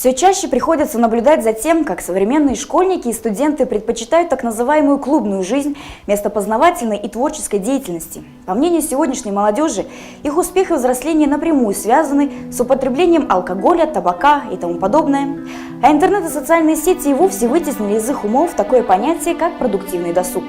Все чаще приходится наблюдать за тем, как современные школьники и студенты предпочитают так называемую клубную жизнь вместо познавательной и творческой деятельности. По мнению сегодняшней молодежи, их успех и взросление напрямую связаны с употреблением алкоголя, табака и тому подобное. А интернет и социальные сети и вовсе вытеснили из их умов такое понятие, как продуктивный досуг.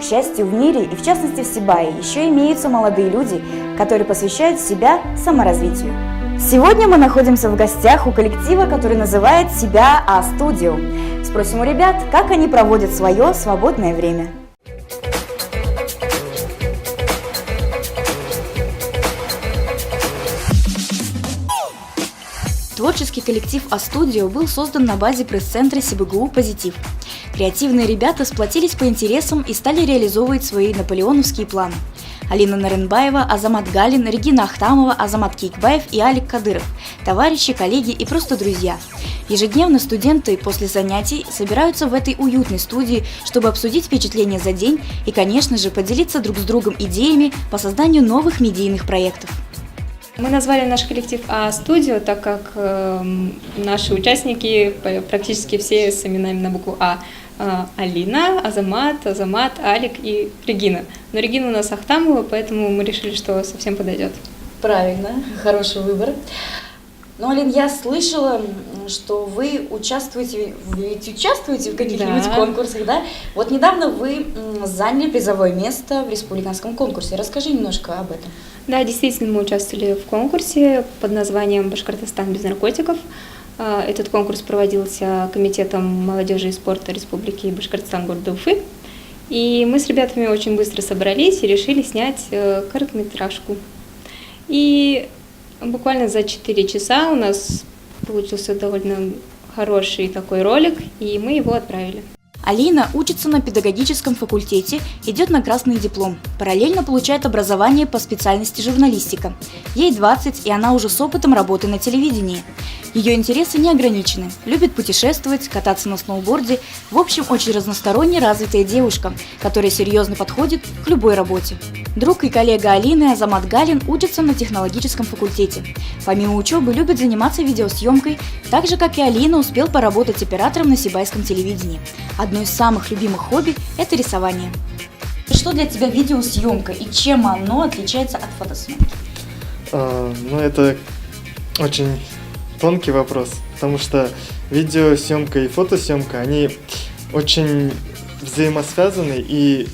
К счастью, в мире и в частности в Сибае еще имеются молодые люди, которые посвящают себя саморазвитию. Сегодня мы находимся в гостях у коллектива, который называет себя А-студио. Спросим у ребят, как они проводят свое свободное время. Творческий коллектив А-студио был создан на базе пресс-центра СибГУ «Позитив». Креативные ребята сплотились по интересам и стали реализовывать свои наполеоновские планы. Алина Наренбаева, Азамат Галин, Регина Ахтамова, Азамат Кейкбаев и Алик Кадыров – товарищи, коллеги и просто друзья. Ежедневно студенты после занятий собираются в этой уютной студии, чтобы обсудить впечатления за день и, конечно же, поделиться друг с другом идеями по созданию новых медийных проектов. Мы назвали наш коллектив А-студио, так как наши участники практически все с именами на букву А. Алина, Азамат, Алик и Регина. Но Регина у нас Ахтамова, поэтому мы решили, что совсем подойдет. Правильно, хороший выбор. Ну, Алин, я слышала, что вы участвуете в каких-нибудь конкурсах, да? Вот недавно вы заняли призовое место в республиканском конкурсе. Расскажи немножко об этом. Да, действительно, мы участвовали в конкурсе под названием «Башкортостан без наркотиков». Этот конкурс проводился Комитетом молодежи и спорта Республики Башкортостан города Уфы. И мы с ребятами очень быстро собрались и решили снять короткометражку. И буквально за 4 часа у нас получился довольно хороший такой ролик, и мы его отправили. Алина учится на педагогическом факультете, идет на красный диплом, параллельно получает образование по специальности журналистика. Ей 20, и она уже с опытом работы на телевидении. Ее интересы не ограничены, любит путешествовать, кататься на сноуборде, в общем, очень разносторонне развитая девушка, которая серьезно подходит к любой работе. Друг и коллега Алины Азамат Галин учится на технологическом факультете. Помимо учебы любит заниматься видеосъемкой, так же, как и Алина, успел поработать оператором на сибайском телевидении. Одно из самых любимых хобби – это рисование. Что для тебя видеосъемка и чем оно отличается от фотосъемки? Это очень тонкий вопрос, потому что видеосъемка и фотосъемка, они очень взаимосвязаны,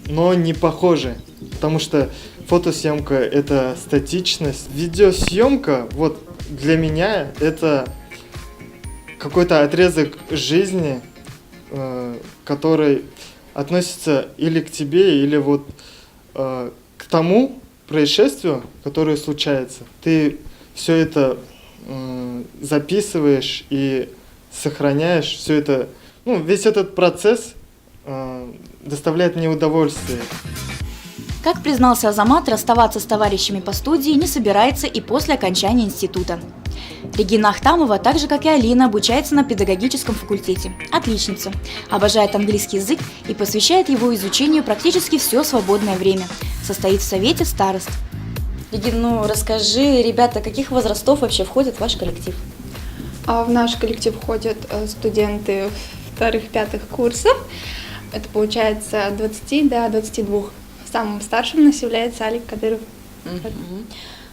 но не похожи, потому что фотосъемка – это статичность. Видеосъемка, вот для меня, это какой-то отрезок жизни, который относится или к тебе, или вот к тому происшествию, которое случается. Ты все это записываешь и сохраняешь, все это, весь этот процесс доставляет мне удовольствие. Как признался Азамат, расставаться с товарищами по студии не собирается и после окончания института. Регина Ахтамова, так же как и Алина, обучается на педагогическом факультете. Отличница. Обожает английский язык и посвящает его изучению практически все свободное время. Состоит в совете старост. Регина, расскажи, ребята, каких возрастов вообще входят в ваш коллектив? В наш коллектив входят студенты 2-5 курсов. Это получается от 20 до 22. Самым старшим у нас является Алик Кадыров.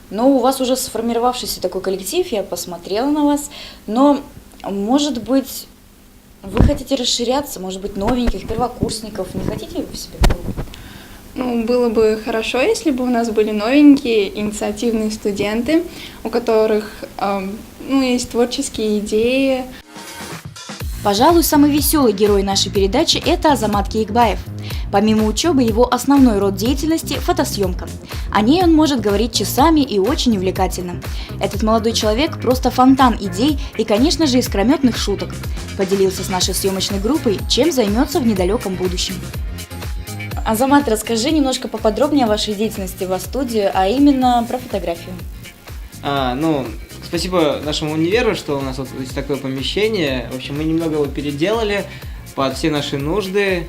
Но у вас уже сформировавшийся такой коллектив, я посмотрела на вас, но, может быть, вы хотите расширяться, может быть, новеньких, первокурсников, не хотите в себе пробовать? Было бы хорошо, если бы у нас были новенькие, инициативные студенты, у которых есть творческие идеи. Пожалуй, самый веселый герой нашей передачи – это Азамат Кейкбаев. Помимо учебы, его основной род деятельности – фотосъемка. О ней он может говорить часами и очень увлекательно. Этот молодой человек – просто фонтан идей и, конечно же, искрометных шуток. Поделился с нашей съемочной группой, чем займется в недалеком будущем. Азамат, расскажи немножко поподробнее о вашей деятельности в А-студии, а именно про фотографию. Спасибо нашему универу, что у нас вот есть такое помещение. В общем, мы немного его переделали под все наши нужды.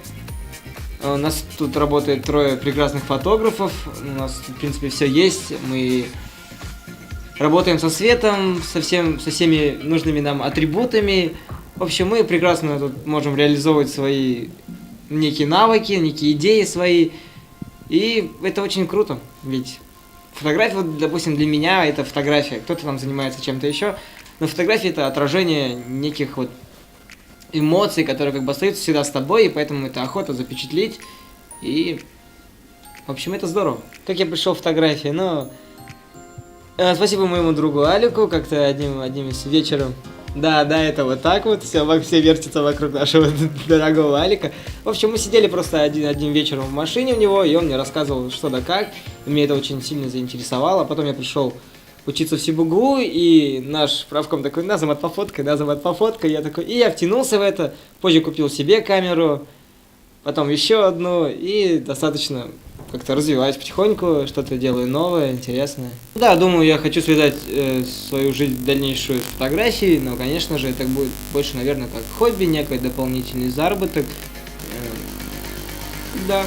У нас тут работает 3 прекрасных фотографов. У нас, в принципе, все есть. Мы работаем со светом, со всеми нужными нам атрибутами. В общем, мы прекрасно тут можем реализовывать свои некие навыки, некие идеи свои. И это очень круто, ведь фотография, вот, допустим, для меня это фотография, кто-то там занимается чем-то еще, но фотография это отражение неких вот эмоций, которые как бы остаются всегда с тобой, и поэтому это охота запечатлеть. И, в общем, это здорово. Как я пришел в фотографии? Ну, спасибо моему другу Алику, как-то одним из вечером. Да, это вот так вот, все вертится вокруг нашего дорогого Алика. В общем, мы сидели просто одним вечером в машине у него, и он мне рассказывал, что да как. И меня это очень сильно заинтересовало. Потом я пришел учиться в СибУГУ, и наш правком такой, Назамат, пофоткай. Я такой, и я втянулся в это. Позже купил себе камеру, потом еще одну, и достаточно как-то развиваюсь потихоньку, что-то делаю новое, интересное. Да, думаю, я хочу связать свою жизнь дальнейшую с фотографией, но, конечно же, это будет больше, наверное, как хобби, некий дополнительный заработок. Да.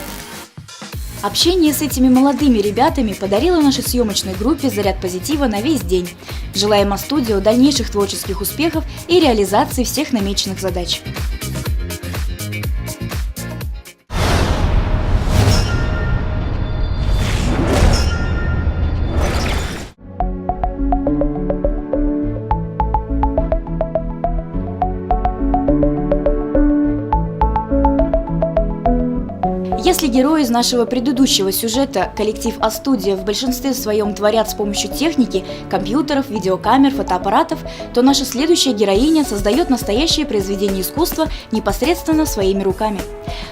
Общение с этими молодыми ребятами подарило нашей съемочной группе заряд позитива на весь день. Желаем А-студио дальнейших творческих успехов и реализации всех намеченных задач. Если герои из нашего предыдущего сюжета, коллектив А-студия, в большинстве своем творят с помощью техники, компьютеров, видеокамер, фотоаппаратов, то наша следующая героиня создает настоящее произведение искусства непосредственно своими руками.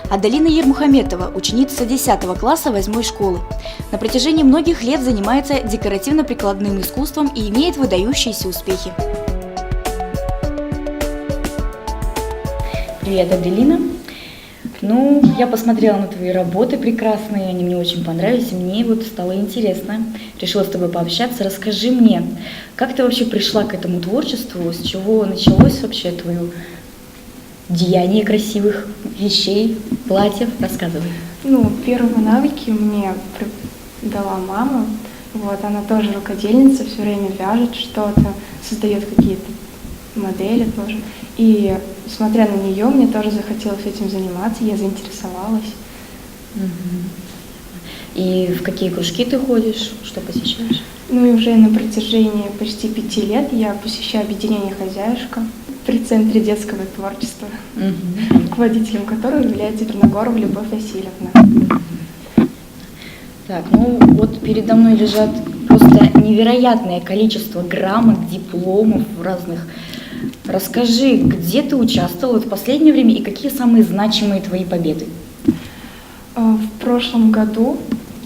Адалина Ермухаметова, ученица 10 класса 8 школы. На протяжении многих лет занимается декоративно-прикладным искусством и имеет выдающиеся успехи. Привет, Аделина. Я посмотрела на твои работы прекрасные, они мне очень понравились, и мне вот стало интересно. Решила с тобой пообщаться. Расскажи мне, как ты вообще пришла к этому творчеству, с чего началось вообще твое деяние красивых вещей, платьев? Рассказывай. Первые навыки мне дала мама. Она тоже рукодельница, все время вяжет что-то, создает какие-то модели тоже. И смотря на нее, мне тоже захотелось этим заниматься, я заинтересовалась. И в какие кружки ты ходишь, что посещаешь? И уже на протяжении почти 5 лет я посещаю объединение «Хозяюшка» при Центре детского творчества, руководителем которого является Черногорова Любовь Васильевна. Так, вот передо мной лежат просто невероятное количество грамот, дипломов разных. Расскажи, где ты участвовала в последнее время и какие самые значимые твои победы? В прошлом году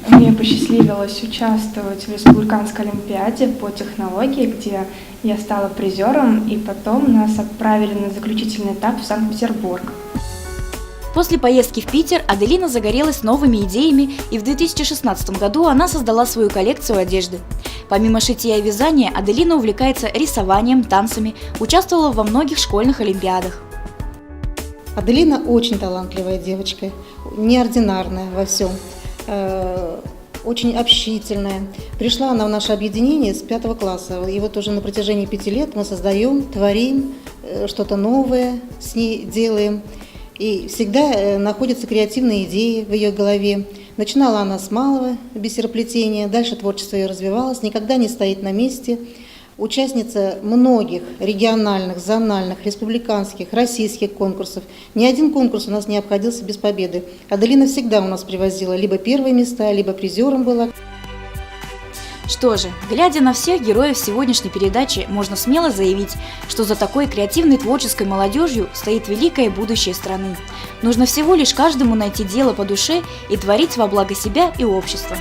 мне посчастливилось участвовать в Республиканской олимпиаде по технологии, где я стала призером, и потом нас отправили на заключительный этап в Санкт-Петербург. После поездки в Питер Аделина загорелась новыми идеями, и в 2016 году она создала свою коллекцию одежды. Помимо шитья и вязания, Аделина увлекается рисованием, танцами, участвовала во многих школьных олимпиадах. Аделина очень талантливая девочка, неординарная во всем, очень общительная. Пришла она в наше объединение с 5 класса, и вот уже на протяжении 5 лет мы создаем, творим, что-то новое с ней делаем. И всегда находятся креативные идеи в ее голове. Начинала она с малого бисероплетения, дальше творчество ее развивалось, никогда не стоит на месте. Участница многих региональных, зональных, республиканских, российских конкурсов. Ни один конкурс у нас не обходился без победы. Аделина всегда у нас привозила либо первые места, либо призером была. Что же, глядя на всех героев сегодняшней передачи, можно смело заявить, что за такой креативной творческой молодежью стоит великое будущее страны. Нужно всего лишь каждому найти дело по душе и творить во благо себя и общества.